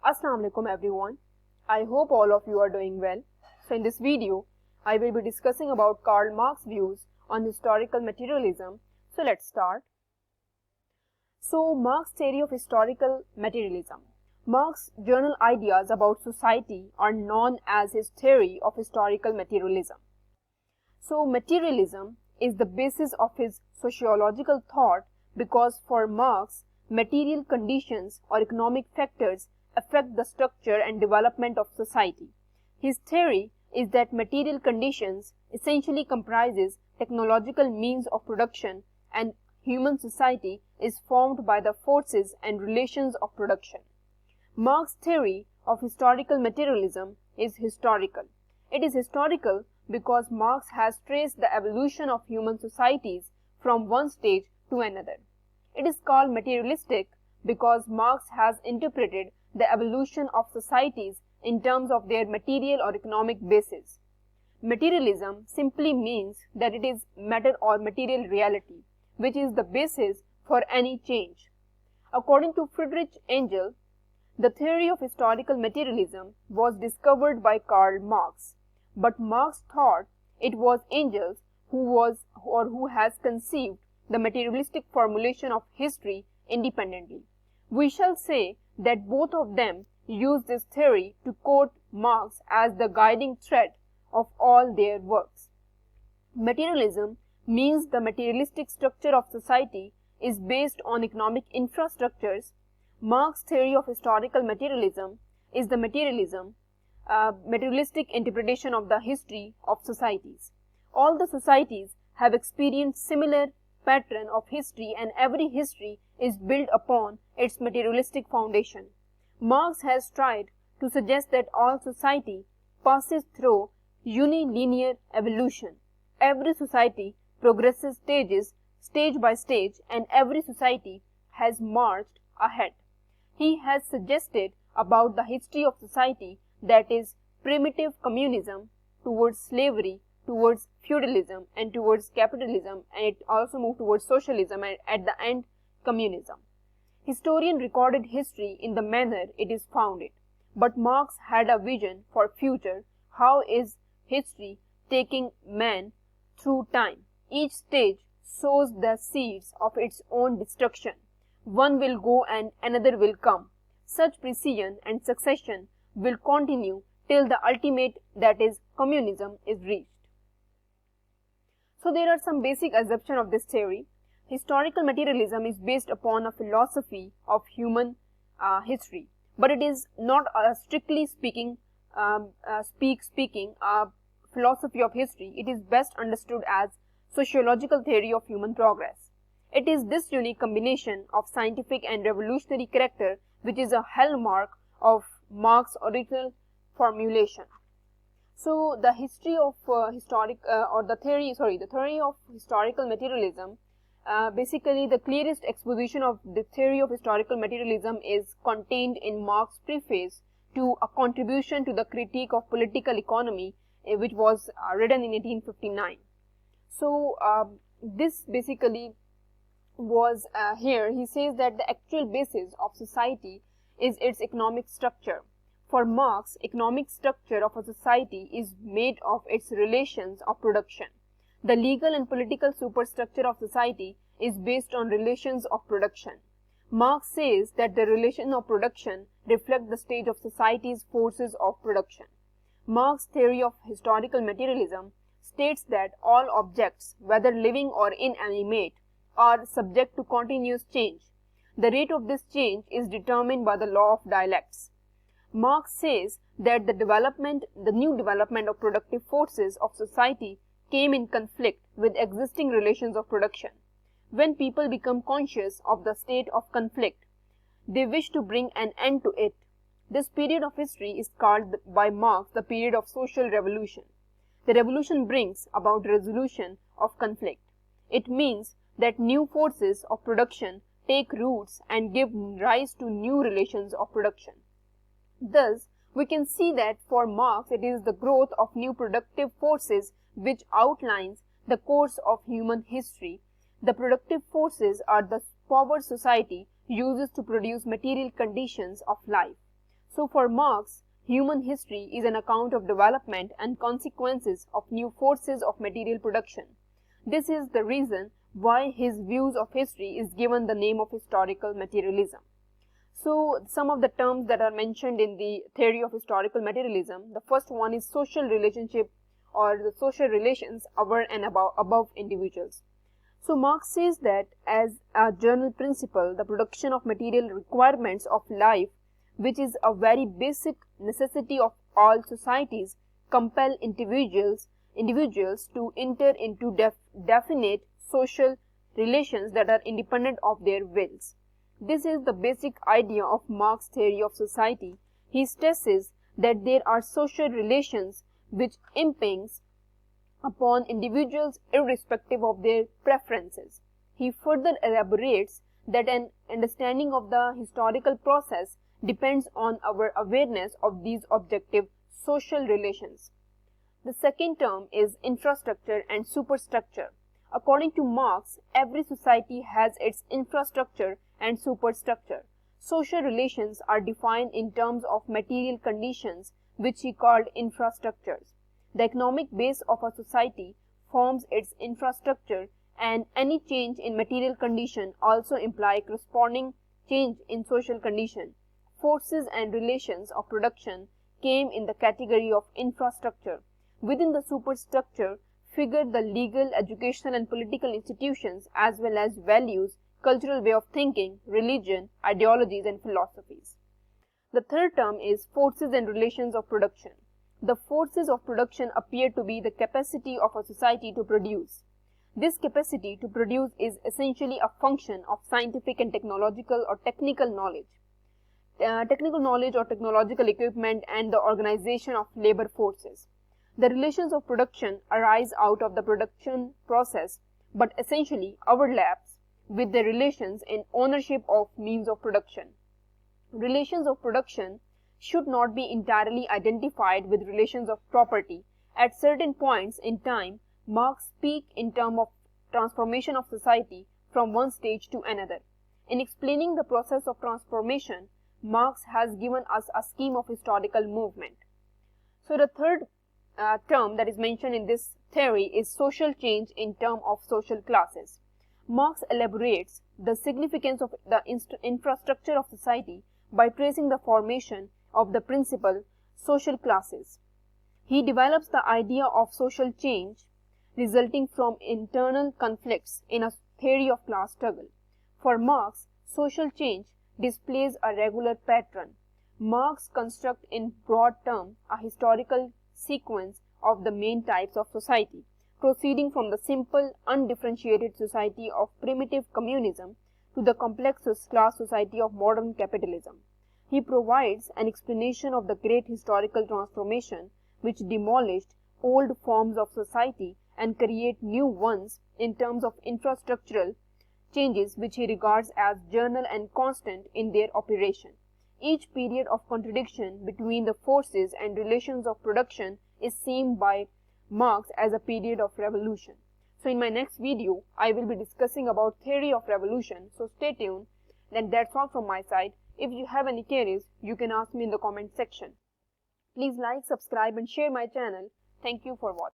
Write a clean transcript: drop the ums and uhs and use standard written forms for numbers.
Assalamu alaikum everyone. I hope all of you are doing well. So in this video, I will be discussing about Karl Marx views on historical materialism. So let's start. So Marx theory of historical materialism. Marx's general ideas about society are known as his theory of historical materialism. So materialism is the basis of his sociological thought because for Marx, material conditions or economic factors affect the structure and development of society. His theory is that material conditions essentially comprises technological means of production and human society is formed by the forces and relations of production. Marx's theory of historical materialism is historical. It is historical because Marx has traced the evolution of human societies from one stage to another. It is called materialistic because Marx has interpreted the evolution of societies in terms of their material or economic basis. Materialism simply means that it is matter or material reality, which is the basis for any change. According to Friedrich Engels, the theory of historical materialism was discovered by Karl Marx, but Marx thought it was Engels who has conceived the materialistic formulation of history independently. We shall say that both of them use this theory to quote Marx as the guiding thread of all their works. Materialism means the materialistic structure of society is based on economic infrastructures. Marx's theory of historical materialism is the materialistic interpretation of the history of societies. All the societies have experienced similar pattern of history and every history is built upon its materialistic foundation. Marx has tried to suggest that all society passes through unilinear evolution. Every society progresses stage by stage, and every society has marched ahead. He has suggested about the history of society that is primitive communism towards slavery, towards feudalism and towards capitalism, and it also moved towards socialism and at the end communism. Historian recorded history in the manner it is founded, but Marx had a vision for future. How is history taking man through time? Each stage sows the seeds of its own destruction. One will go and another will come. Such precision and succession will continue till the ultimate, that is communism, is reached. So there are some basic assumptions of this theory. Historical materialism is based upon a philosophy of human history, but it is not a strictly speaking philosophy of history. It is best understood as sociological theory of human progress. It is this unique combination of scientific and revolutionary character which is a hallmark of Marx's original formulation. So the history of the theory of historical materialism, basically the clearest exposition of the theory of historical materialism is contained in Marx's preface to a contribution to the critique of political economy, which was written in 1859. So this basically was here he says that the actual basis of society is its economic structure. For Marx, economic structure of a society is made of its relations of production. The legal and political superstructure of society is based on relations of production. Marx says that the relation of production reflect the stage of society's forces of production. Marx's theory of historical materialism states that all objects, whether living or inanimate, are subject to continuous change. The rate of this change is determined by the law of dialectics. Marx says that the new development of productive forces of society came in conflict with existing relations of production. When people become conscious of the state of conflict, they wish to bring an end to it. This period of history is called by Marx the period of social revolution. The revolution brings about resolution of conflict. It means that new forces of production take roots and give rise to new relations of production. Thus, we can see that for Marx it is the growth of new productive forces which outlines the course of human history. The productive forces are the power society uses to produce material conditions of life. So for Marx, human history is an account of development and consequences of new forces of material production. This is the reason why his views of history is given the name of historical materialism. So some of the terms that are mentioned in the theory of historical materialism, the first one is social relationship or the social relations over and above individuals. So Marx says that as a general principle, the production of material requirements of life, which is a very basic necessity of all societies, compel individuals to enter into definite social relations that are independent of their wills. This is the basic idea of Marx's theory of society. He stresses that there are social relations which impinge upon individuals irrespective of their preferences. He further elaborates that an understanding of the historical process depends on our awareness of these objective social relations. The second term is infrastructure and superstructure. According to Marx, every society has its infrastructure and superstructure. Social relations are defined in terms of material conditions, which he called infrastructures. The economic base of a society forms its infrastructure, and any change in material condition also imply corresponding change in social condition. Forces and relations of production came in the category of infrastructure. Within the superstructure figure the legal, educational and political institutions as well as values, cultural way of thinking, religion, ideologies and philosophies. The third term is forces and relations of production. The forces of production appear to be the capacity of a society to produce. This capacity to produce is essentially a function of scientific and technological or technical knowledge. Or technological equipment and the organization of labor forces. The relations of production arise out of the production process but essentially overlaps with the relations in ownership of means of production. Relations of production should not be entirely identified with relations of property. At certain points in time, Marx speaks in terms of transformation of society from one stage to another. In explaining the process of transformation, Marx has given us a scheme of historical movement. So the third term that is mentioned in this theory is social change in terms of social classes. Marx elaborates the significance of the infrastructure of society by tracing the formation of the principal social classes. He develops the idea of social change resulting from internal conflicts in a theory of class struggle. For Marx, social change displays a regular pattern. Marx constructs in broad terms a historical sequence of the main types of society, proceeding from the simple, undifferentiated society of primitive communism to the complex class society of modern capitalism. He provides an explanation of the great historical transformation which demolished old forms of society and create new ones in terms of infrastructural changes which he regards as general and constant in their operation. Each period of contradiction between the forces and relations of production is seen by Marx as a period of revolution. So in my next video, I will be discussing about theory of revolution. So stay tuned. Then that's all from my side. If you have any queries, you can ask me in the comment section. Please like, subscribe and share my channel. Thank you for watching.